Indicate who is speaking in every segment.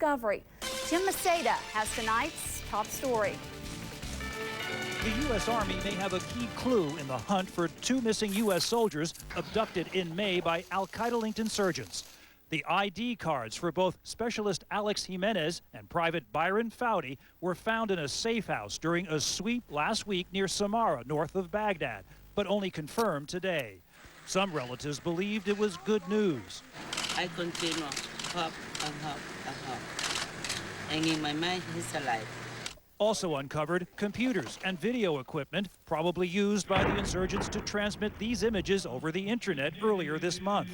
Speaker 1: discovery. Jim Maceda has tonight's top story.
Speaker 2: The U.S. Army may have a key clue in the hunt for 2 missing U.S. soldiers abducted in May by al-Qaeda-linked insurgents. The ID cards for both Specialist Alex Jimenez and Private Byron Foudy were found in a safe house during a sweep last week near Samarra, north of Baghdad, but only confirmed today. Some relatives believed it was good news.
Speaker 3: I continue hope and hope and hope. And in my mind, he's alive.
Speaker 2: Also uncovered computers and video equipment probably used by the insurgents to transmit these images over the internet earlier this month.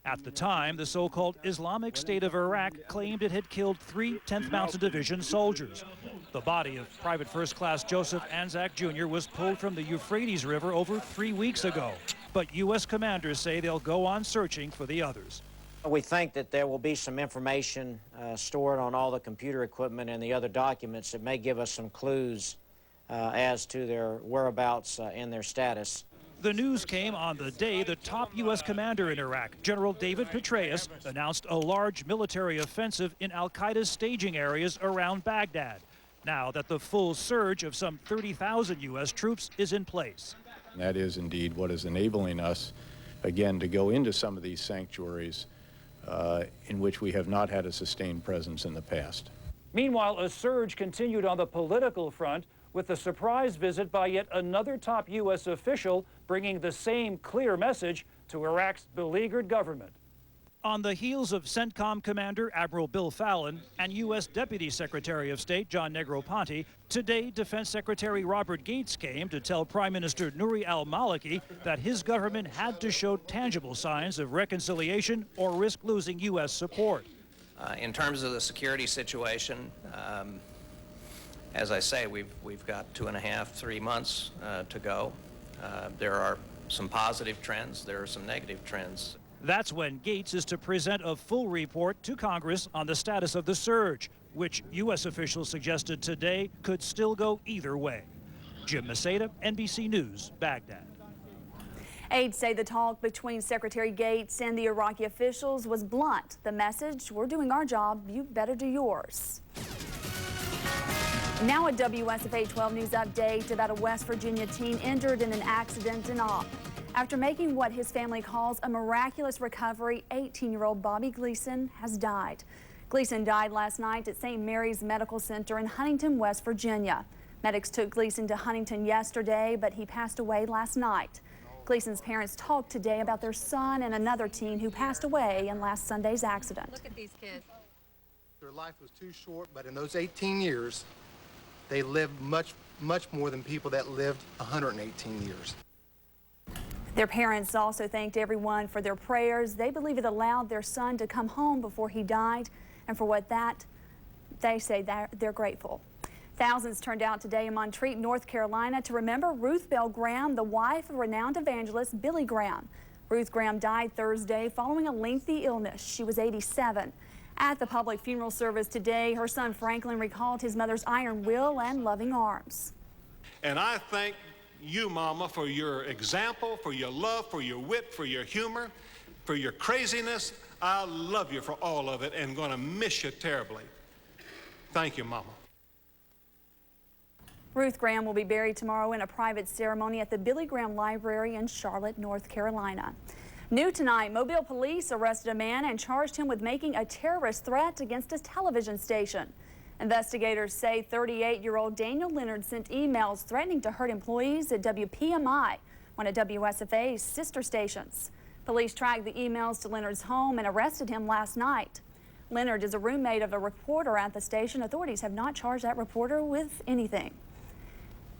Speaker 2: At the time, the so-called Islamic State of Iraq claimed it had killed 3 10th Mountain Division soldiers. The body of Private First Class Joseph Anzac Jr. was pulled from the Euphrates River over 3 weeks ago. But U.S. commanders say they'll go on searching for the others.
Speaker 4: We think that there will be some information stored on all the computer equipment and the other documents that may give us some clues as to their whereabouts and their status.
Speaker 2: The news came on the day the top U.S. commander in Iraq, General David Petraeus, announced a large military offensive in al-Qaeda's staging areas around Baghdad, now that the full surge of some 30,000 U.S. troops is in place.
Speaker 5: That is indeed what is enabling us, again, to go into some of these sanctuaries in which we have not had a sustained presence in the past.
Speaker 2: Meanwhile, a surge continued on the political front with the surprise visit by yet another top U.S. official bringing the same clear message to Iraq's beleaguered government. On the heels of CENTCOM Commander Admiral Bill Fallon and U.S. Deputy Secretary of State John Negroponte, today Defense Secretary Robert Gates came to tell Prime Minister Nouri al-Maliki that his government had to show tangible signs of reconciliation or risk losing U.S. support.
Speaker 6: In terms of the security situation, as I say, we've got 2.5, 3 months to go. There are some positive trends. There are some negative trends.
Speaker 2: That's when Gates is to present a full report to Congress on the status of the surge, which U.S. officials suggested today could still go either way. Jim Maceda, NBC News, Baghdad.
Speaker 1: Aides say the talk between Secretary Gates and the Iraqi officials was blunt. The message, we're doing our job, you better do yours. Now a WSFA-12 News update about a West Virginia teen injured in an accident in Opp. After making what his family calls a miraculous recovery, 18-year-old Bobby Gleason has died. Gleason died last night at St. Mary's Medical Center in Huntington, West Virginia. Medics took Gleason to Huntington yesterday, but he passed away last night. Gleason's parents talked today about their son and another teen who passed away in last Sunday's accident.
Speaker 7: Look at these kids.
Speaker 8: Their life was too short, but in those 18 years, they lived much more than people that lived 118 years.
Speaker 1: Their parents also thanked everyone for their prayers. They believe it allowed their son to come home before he died, and for what that, they say they're grateful. Thousands turned out today in Montreat, North Carolina to remember Ruth Bell Graham, the wife of renowned evangelist Billy Graham. Ruth Graham died Thursday following a lengthy illness. She was 87. At the public funeral service today, her son Franklin recalled his mother's iron will and loving arms.
Speaker 9: And I thank you, Mama, for your example, for your love, for your wit, for your humor, for your craziness. I love you for all of it and going to miss you terribly. Thank you, Mama.
Speaker 1: Ruth Graham will be buried tomorrow in a private ceremony at the Billy Graham Library in Charlotte, North Carolina. New tonight, Mobile police arrested a man and charged him with making a terrorist threat against a television station. Investigators say 38-year-old Daniel Leonard sent emails threatening to hurt employees at WPMI, one of WSFA's sister stations. Police tracked the emails to Leonard's home and arrested him last night. Leonard is a roommate of a reporter at the station. Authorities have not charged that reporter with anything.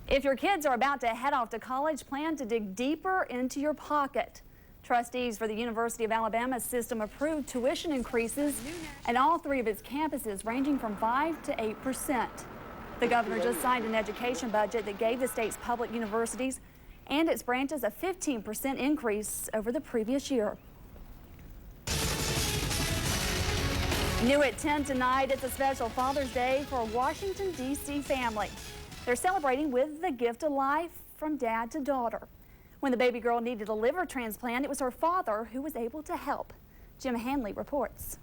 Speaker 1: If your kids are about to head off to college, plan to dig deeper into your pocket. Trustees for the University of Alabama system approved tuition increases at all 3 of its campuses, ranging from 5 to 8%. The governor just signed an education budget that gave the state's public universities and its branches a 15% increase over the previous year. New at 10 tonight, it's a special Father's Day for a Washington, D.C. family. They're celebrating with the gift of life from dad to daughter. When the baby girl needed a liver transplant, it was her father who was able to help. Jim Hanley reports.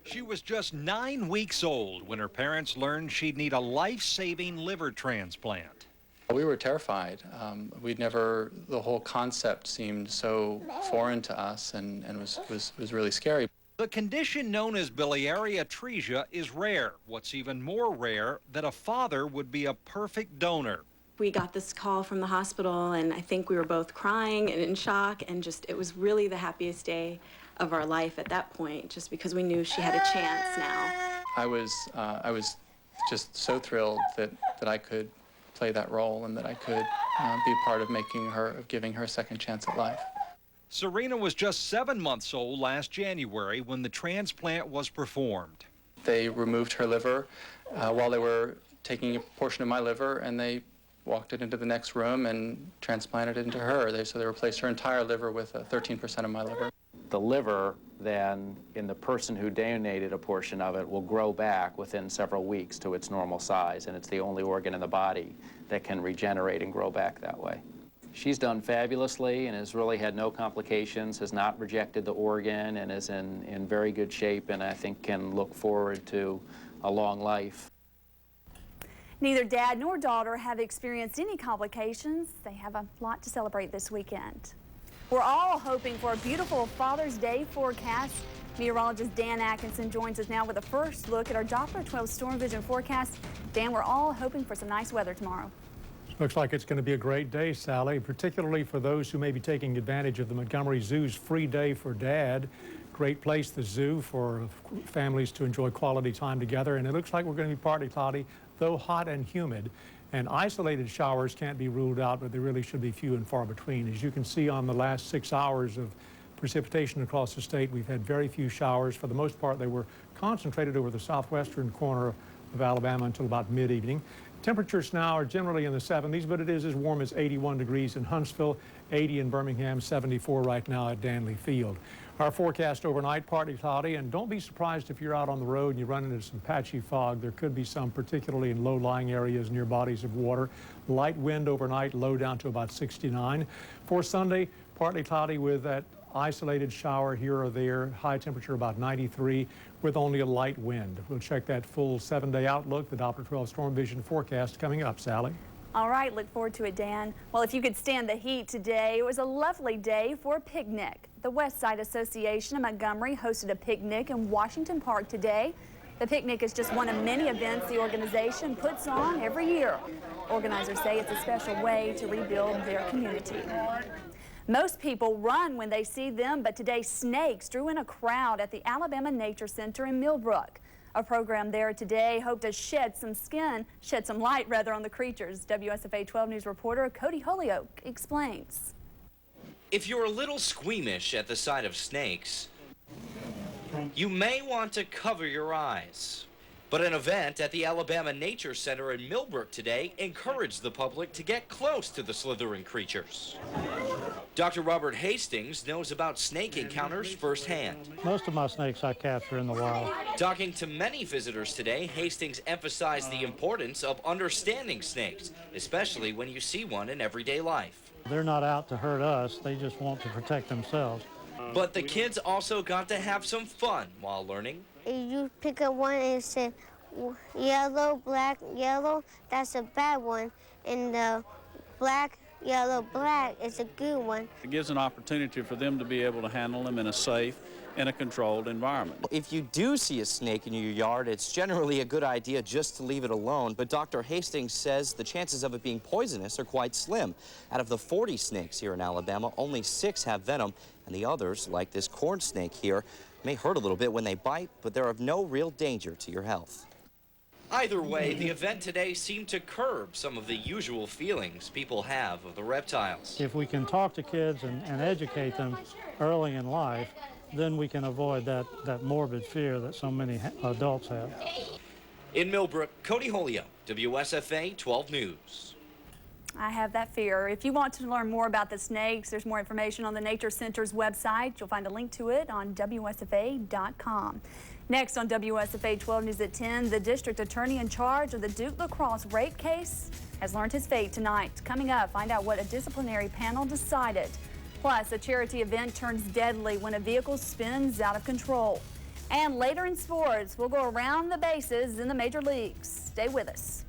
Speaker 7: She was just 9 weeks old when her parents learned she'd need a life-saving liver transplant.
Speaker 10: We were terrified. The whole concept seemed so foreign to us and was really scary.
Speaker 7: The condition known as biliary atresia is rare. What's even more rare, that a father would be a perfect donor.
Speaker 11: We got this call from the hospital, and I think we were both crying and in shock, and it was really the happiest day of our life at that point, just because we knew she had a chance now.
Speaker 10: I was just so thrilled that I could play that role and that I could be part of giving her a second chance at life.
Speaker 7: Serena was just 7 months old last January when the transplant was performed.
Speaker 10: They removed her liver while they were taking a portion of my liver, and they walked it into the next room and transplanted it into her. So they replaced her entire liver with 13% of my liver.
Speaker 12: The liver, then, in the person who donated a portion of it, will grow back within several weeks to its normal size, and it's the only organ in the body that can regenerate and grow back that way. She's done fabulously and has really had no complications, has not rejected the organ, and is in very good shape, and I think can look forward to a long life.
Speaker 1: Neither dad nor daughter have experienced any complications. They have a lot to celebrate this weekend. We're all hoping for a beautiful Father's Day forecast. Meteorologist Dan Atkinson joins us now with a first look at our Doppler 12 storm vision forecast. Dan, we're all hoping for some nice weather tomorrow.
Speaker 13: Looks like it's going to be a great day, Sally, particularly for those who may be taking advantage of the Montgomery Zoo's free day for dad. Great place, the zoo, for families to enjoy quality time together. And it looks like we're going to be partly cloudy, though hot and humid. And isolated showers can't be ruled out, but they really should be few and far between. As you can see on the last 6 hours of precipitation across the state, we've had very few showers. For the most part, they were concentrated over the southwestern corner of Alabama until about mid-evening. Temperatures now are generally in the 70s, but it is as warm as 81 degrees in Huntsville, 80 in Birmingham, 74 right now at Danley Field. Our forecast overnight, partly cloudy, and don't be surprised if you're out on the road and you run into some patchy fog. There could be some, particularly in low-lying areas near bodies of water. Light wind overnight, low down to about 69. For Sunday, partly cloudy with that isolated shower here or there, high temperature about 93 with only a light wind. We'll check that full 7-day outlook, the Doppler 12 storm vision forecast coming up. Sally?
Speaker 1: All right, look forward to it, Dan. Well, if you could stand the heat today, it was a lovely day for a picnic. The West Side Association of Montgomery hosted a picnic in Washington Park today. The picnic is just one of many events the organization puts on every year. Organizers say it's a special way to rebuild their community. Most people run when they see them, but today snakes drew in a crowd at the Alabama Nature Center in Millbrook. A program there today hoped to shed some light on the creatures. WSFA 12 News reporter Cody Holyoke explains.
Speaker 14: If you're a little squeamish at the sight of snakes, you may want to cover your eyes. But an event at the Alabama Nature Center in Millbrook today encouraged the public to get close to the slithering creatures. Dr. Robert Hastings knows about snake encounters firsthand.
Speaker 15: Most of my snakes I capture in the wild.
Speaker 14: Talking to many visitors today, Hastings emphasized the importance of understanding snakes, especially when you see one in everyday life.
Speaker 15: They're not out to hurt us, they just want to protect themselves.
Speaker 14: But the kids also got to have some fun while learning.
Speaker 16: If you pick up one and it said yellow, black, yellow, that's a bad one. And the black, yellow, black is a good one.
Speaker 17: It gives an opportunity for them to be able to handle them in a safe and a controlled environment.
Speaker 18: If you do see a snake in your yard, it's generally a good idea just to leave it alone, but Dr. Hastings says the chances of it being poisonous are quite slim. Out of the 40 snakes here in Alabama, only 6 have venom, and the others, like this corn snake here, may hurt a little bit when they bite, but they're of no real danger to your health.
Speaker 14: Either way, the event today seemed to curb some of the usual feelings people have of the reptiles.
Speaker 15: If we can talk to kids and educate them early in life, then we can avoid that morbid fear that so many adults have.
Speaker 14: In Millbrook, Cody Holyoke, WSFA 12 News.
Speaker 1: I have that fear. If you want to learn more about the snakes, there's more information on the Nature Center's website. You'll find a link to it on WSFA.com. Next on WSFA 12 News at 10, the district attorney in charge of the Duke lacrosse rape case has learned his fate tonight. Coming up, find out what a disciplinary panel decided. Plus, a charity event turns deadly when a vehicle spins out of control. And later in sports, we'll go around the bases in the major leagues. Stay with us.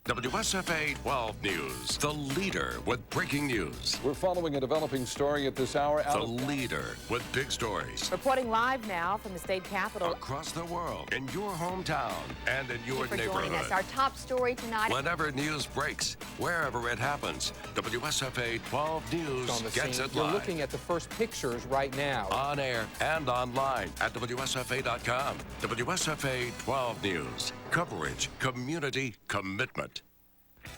Speaker 19: WSFA 12 News, the leader with breaking news.
Speaker 20: We're following a developing story at this hour.
Speaker 19: The leader with big stories.
Speaker 21: Reporting live now from the state capitol.
Speaker 19: Across the world, in your hometown, and in your
Speaker 21: Thank you for
Speaker 19: neighborhood.
Speaker 21: joining us. Our top story tonight.
Speaker 19: Whenever news breaks, wherever it happens, WSFA 12 News gets it
Speaker 20: You're
Speaker 19: live.
Speaker 20: looking at the first pictures right now.
Speaker 19: On air and online at WSFA.com. WSFA 12 News. Coverage, community, commitment.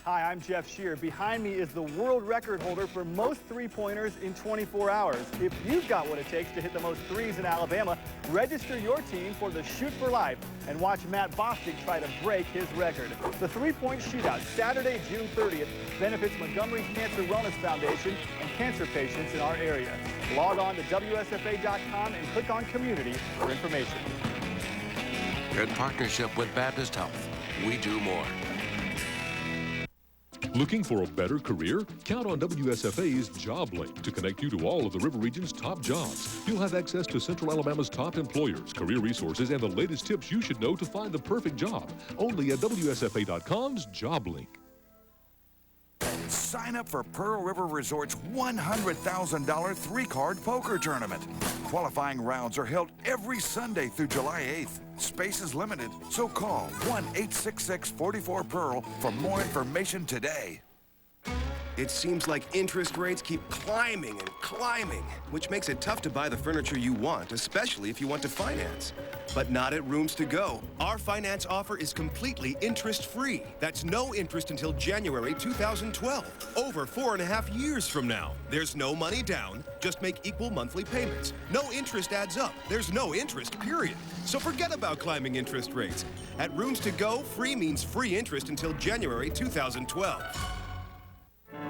Speaker 22: Hi, I'm Jeff Shear. Behind me is the world record holder for most three-pointers in 24 hours. If you've got what it takes to hit the most threes in Alabama, register your team for the Shoot for Life and watch Matt Bostic try to break his record. The three-point shootout, Saturday, June 30th, benefits Montgomery Cancer Wellness Foundation and cancer patients in our area. Log on to WSFA.com and click on Community for information.
Speaker 19: In partnership with Baptist Health, we do more.
Speaker 23: Looking for a better career? Count on WSFA's Job Link to connect you to all of the River Region's top jobs. You'll have access to Central Alabama's top employers, career resources, and the latest tips you should know to find the perfect job. Only at WSFA.com's Job Link.
Speaker 24: Sign up for Pearl River Resort's $100,000 three-card poker tournament. Qualifying rounds are held every Sunday through July 8th. Space is limited, so call 1-866-44-PEARL for more information today.
Speaker 25: It seems like interest rates keep climbing and climbing, which makes it tough to buy the furniture you want, especially if you want to finance. But not at Rooms to Go. Our finance offer is completely interest-free. That's no interest until January 2012, over 4.5 years from now. There's no money down, just make equal monthly payments. No interest adds up. There's no interest, period. So forget about climbing interest rates. At Rooms to Go, free means free interest until January 2012.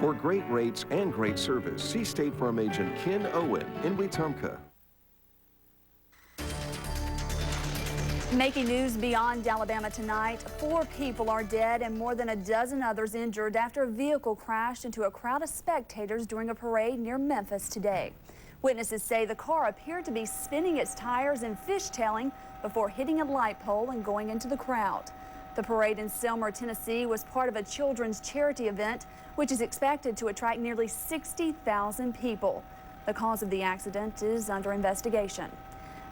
Speaker 26: For great rates and great service, see State Farm agent Ken Owen in Wetumpka.
Speaker 1: Making news beyond Alabama tonight, 4 people are dead and more than a dozen others injured after a vehicle crashed into a crowd of spectators during a parade near Memphis today. Witnesses say the car appeared to be spinning its tires and fishtailing before hitting a light pole and going into the crowd. The parade in Selmer, Tennessee was part of a children's charity event, which is expected to attract nearly 60,000 people. The cause of the accident is under investigation.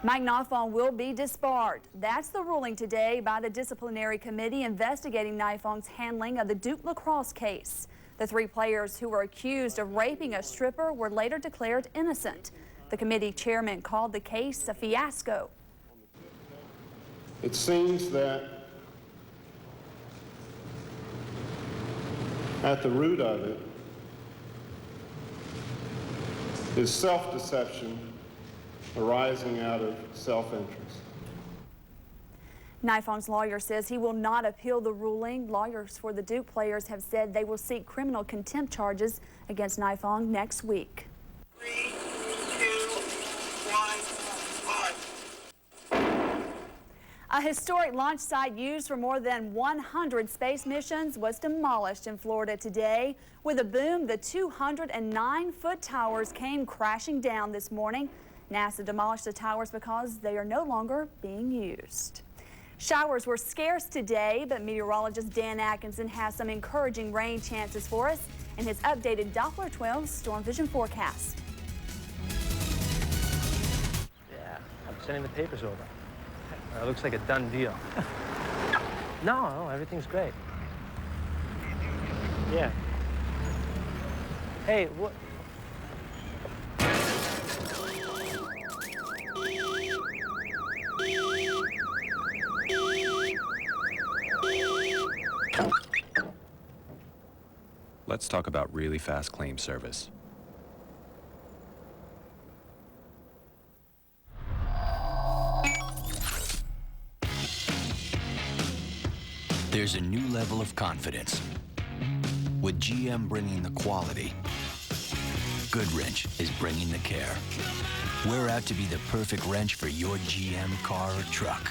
Speaker 1: Mike Nifong will be disbarred. That's the ruling today by the disciplinary committee investigating Nifong's handling of the Duke lacrosse case. The 3 players who were accused of raping a stripper were later declared innocent. The committee chairman called the case a fiasco.
Speaker 27: It seems that at the root of it is self-deception arising out of self-interest.
Speaker 1: Nifong's lawyer says he will not appeal the ruling. Lawyers for the Duke players have said they will seek criminal contempt charges against Nifong next week.
Speaker 28: 3, 2, 1, 5.
Speaker 1: A historic launch site used for more than 100 space missions was demolished in Florida today. With a boom, the 209-foot towers came crashing down this morning. NASA demolished the towers because they are no longer being used. Showers were scarce today, but meteorologist Dan Atkinson has some encouraging rain chances for us in his updated Doppler 12 storm vision forecast.
Speaker 29: Yeah, I'm sending the papers over. It looks like a done deal. No, everything's great. Yeah. Hey, what?
Speaker 30: Let's talk about really fast claim service.
Speaker 31: There's a new level of confidence. With GM bringing the quality, Goodwrench is bringing the care. We're out to be the perfect wrench for your GM car or truck.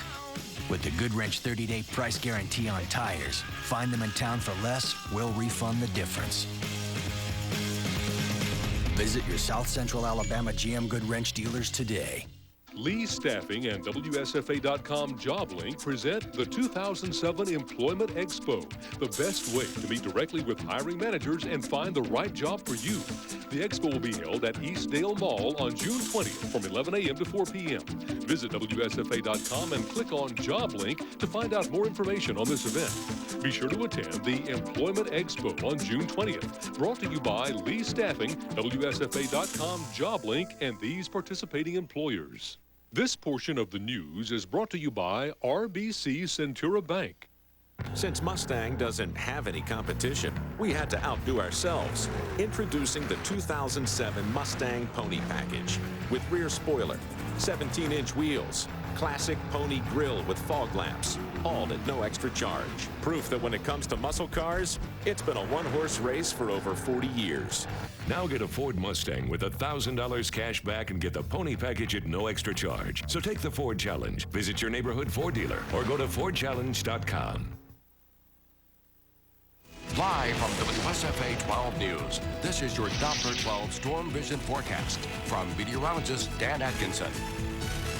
Speaker 31: With the Goodwrench 30-day price guarantee on tires, find them in town for less, we'll refund the difference. Visit your South Central Alabama GM Goodwrench dealers today.
Speaker 23: Lee Staffing and WSFA.com Job Link present the 2007 Employment Expo, the best way to meet directly with hiring managers and find the right job for you. The expo will be held at Eastdale Mall on June 20th from 11 a.m. to 4 p.m. Visit WSFA.com and click on Job Link to find out more information on this event. Be sure to attend the Employment Expo on June 20th, brought to you by Lee Staffing, WSFA.com Job Link, and these participating employers. This portion of the news is brought to you by RBC Centura Bank.
Speaker 2: Since Mustang doesn't have any competition, we had to outdo ourselves. Introducing the 2007 Mustang Pony Package with rear spoiler, 17-inch wheels, classic pony grille with fog lamps, all at no extra charge. Proof that when it comes to muscle cars, it's been a one-horse race for over 40 years.
Speaker 19: Now get a Ford Mustang with $1,000 cash back and get the Pony Package at no extra charge. So take the Ford Challenge. Visit your neighborhood Ford dealer or go to FordChallenge.com. Live from WSFA 12 News, this is your Doppler 12 Storm Vision Forecast from meteorologist Dan Atkinson.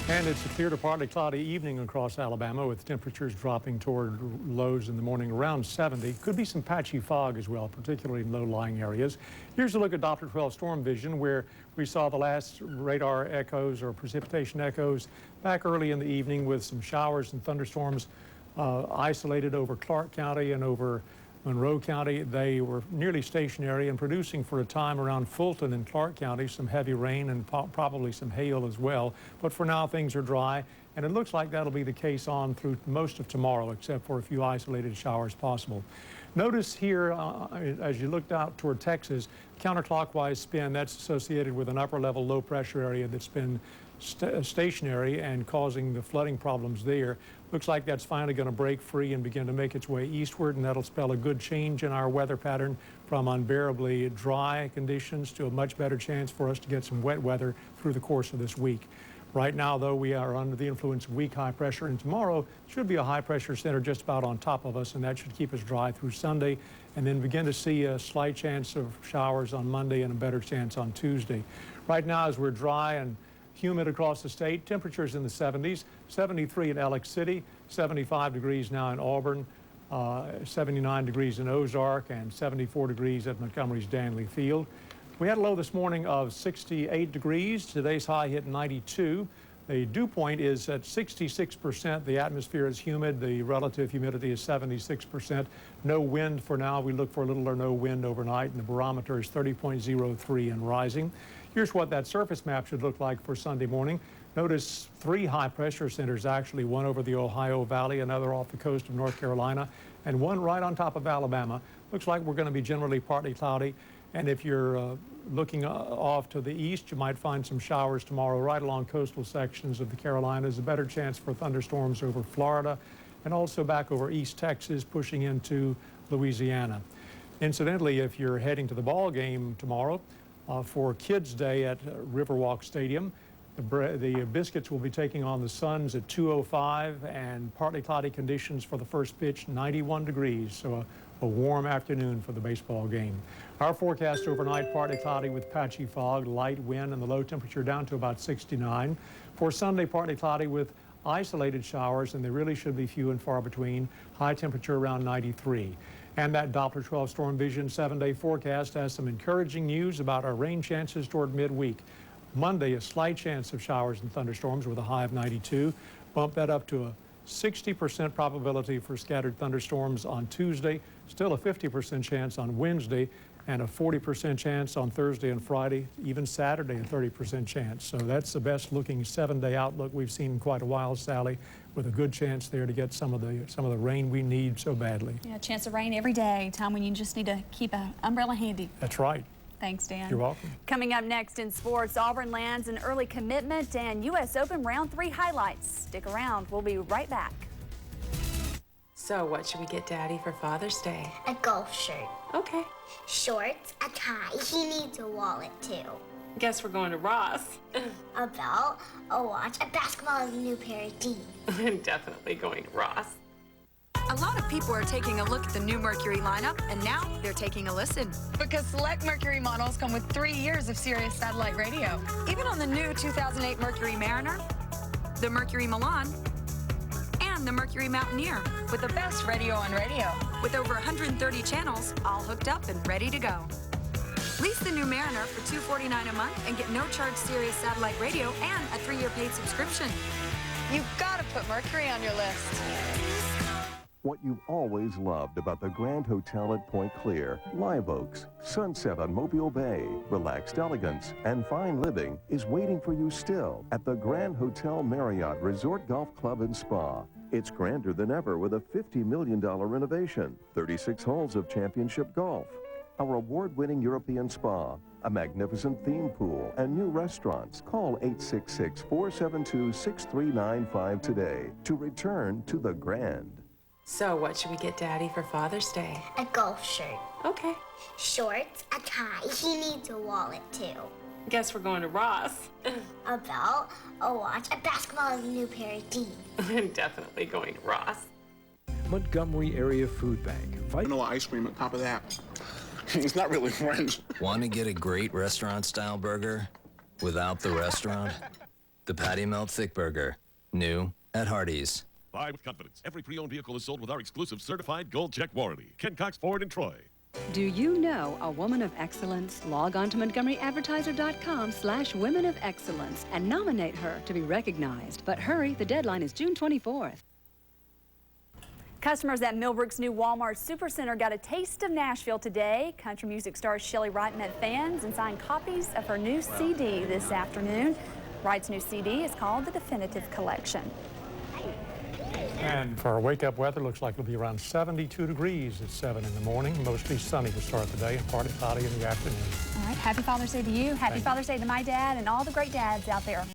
Speaker 13: And it's a clear to partly cloudy evening across Alabama, with temperatures dropping toward lows in the morning around 70. Could be some patchy fog as well, particularly in low-lying areas. Here's a look at Doppler 12 storm vision, where we saw the last radar echoes or precipitation echoes back early in the evening, with some showers and thunderstorms isolated over Clark County and over Monroe County. They were nearly stationary and producing for a time around Fulton and Clark County some heavy rain and probably some hail as well. But for now, things are dry, and it looks like that'll be the case on through most of tomorrow, except for a few isolated showers possible. Notice here, as you looked out toward Texas, counterclockwise spin, that's associated with an upper level low pressure area that's been stationary and causing the flooding problems there. Looks like that's finally going to break free and begin to make its way eastward, and that'll spell a good change in our weather pattern from unbearably dry conditions to a much better chance for us to get some wet weather through the course of this week. Right now, though, we are under the influence of weak high pressure, and tomorrow should be a high pressure center just about on top of us, and that should keep us dry through Sunday, and then begin to see a slight chance of showers on Monday and a better chance on Tuesday. Right now, as we're dry and humid across the state, temperatures in the 70s, 73 in Alex City, 75 degrees now in Auburn, 79 degrees in Ozark, and 74 degrees at Montgomery's Danley Field. We had a low this morning of 68 degrees. Today's high hit 92. The dew point is at 66%. The atmosphere is humid. The relative humidity is 76%. No wind for now. We look for little or no wind overnight, and the barometer is 30.03 and rising. Here's what that surface map should look like for Sunday morning. Notice 3 high pressure centers, actually, one over the Ohio Valley, another off the coast of North Carolina, and one right on top of Alabama. Looks like we're going to be generally partly cloudy. And if you're looking off to the east, you might find some showers tomorrow right along coastal sections of the Carolinas. A better chance for thunderstorms over Florida and also back over East Texas, pushing into Louisiana. Incidentally, if you're heading to the ball game tomorrow for Kids Day at Riverwalk Stadium, the Biscuits will be taking on the Suns at 2:05, and partly cloudy conditions for the first pitch, 91 degrees. So a warm afternoon for the baseball game. Our forecast overnight, partly cloudy with patchy fog, light wind, and the low temperature down to about 69. For Sunday, partly cloudy with isolated showers, and they really should be few and far between. High temperature around 93. And that Doppler 12 Storm Vision 7-day forecast has some encouraging news about our rain chances toward midweek. Monday, a slight chance of showers and thunderstorms with a high of 92. Bump that up to a 60% probability for scattered thunderstorms on Tuesday, still a 50% chance on Wednesday, and a 40% chance on Thursday and Friday, even Saturday a 30% chance. So that's the best looking 7-day outlook we've seen in quite a while, Sally, with a good chance there to get some of the rain we need so badly.
Speaker 1: Yeah, chance of rain every day, time when you just need to keep an umbrella handy.
Speaker 13: That's right.
Speaker 1: Thanks, Dan.
Speaker 13: You're welcome.
Speaker 1: Coming up next in sports, Auburn lands an early commitment and U.S. Open Round 3 highlights. Stick around. We'll be right back.
Speaker 21: So what should we get Daddy for Father's Day?
Speaker 16: A golf shirt.
Speaker 21: Okay.
Speaker 16: Shorts, a tie. He needs a wallet, too.
Speaker 21: Guess we're going to Ross.
Speaker 16: A belt, a watch, a basketball, and a new pair of jeans.
Speaker 21: I'm definitely going to Ross.
Speaker 3: A lot of people are taking a look at the new Mercury lineup, and now they're taking a listen. Because select Mercury models come with 3 years of Sirius satellite radio. Even on the new 2008 Mercury Mariner, the Mercury Milan, and the Mercury Mountaineer, with the best radio on radio, with over 130 channels, all hooked up and ready to go. Lease the new Mariner for $249 a month and get no-charge Sirius satellite radio and a 3-year paid subscription.
Speaker 4: You've got to put Mercury on your list.
Speaker 26: What you've always loved about the Grand Hotel at Point Clear, Live Oaks, sunset on Mobile Bay, relaxed elegance, and fine living is waiting for you still at the Grand Hotel Marriott Resort Golf Club and Spa. It's grander than ever with a $50 million renovation, 36 holes of championship golf, our award-winning European spa, a magnificent theme pool, and new restaurants. Call 866-472-6395 today to return to the Grand.
Speaker 21: So what should we get Daddy for Father's Day?
Speaker 5: A golf shirt.
Speaker 21: Okay.
Speaker 5: Shorts, a tie. He needs a wallet, too.
Speaker 21: Guess we're going to Ross.
Speaker 5: A belt, a watch, a basketball, and a new pair of jeans.
Speaker 21: I'm definitely going to Ross.
Speaker 6: Montgomery Area Food Bank.
Speaker 7: Vanilla ice cream on top of that. It's not really French.
Speaker 8: Want to get a great restaurant-style burger without the restaurant? The Patty Melt Thick Burger. New at Hardee's.
Speaker 9: Buy with confidence. Every pre-owned vehicle is sold with our exclusive certified gold check warranty. Ken Cox Ford in Troy.
Speaker 10: Do you know a woman of excellence? Log on to MontgomeryAdvertiser.com/Women of Excellence and nominate her to be recognized. But hurry, the deadline is June 24th.
Speaker 1: Customers at Millbrook's new Walmart Supercenter got a taste of Nashville today. Country music star Shelley Wright met fans and signed copies of her new CD this afternoon. Wright's new CD is called The Definitive Collection.
Speaker 13: And for our wake-up weather, looks like it'll be around 72 degrees at 7 in the morning. Mostly sunny to start the day and partly cloudy in the afternoon.
Speaker 1: All right, happy Father's Day to you. Happy Father's Day to my dad and all the great dads out there.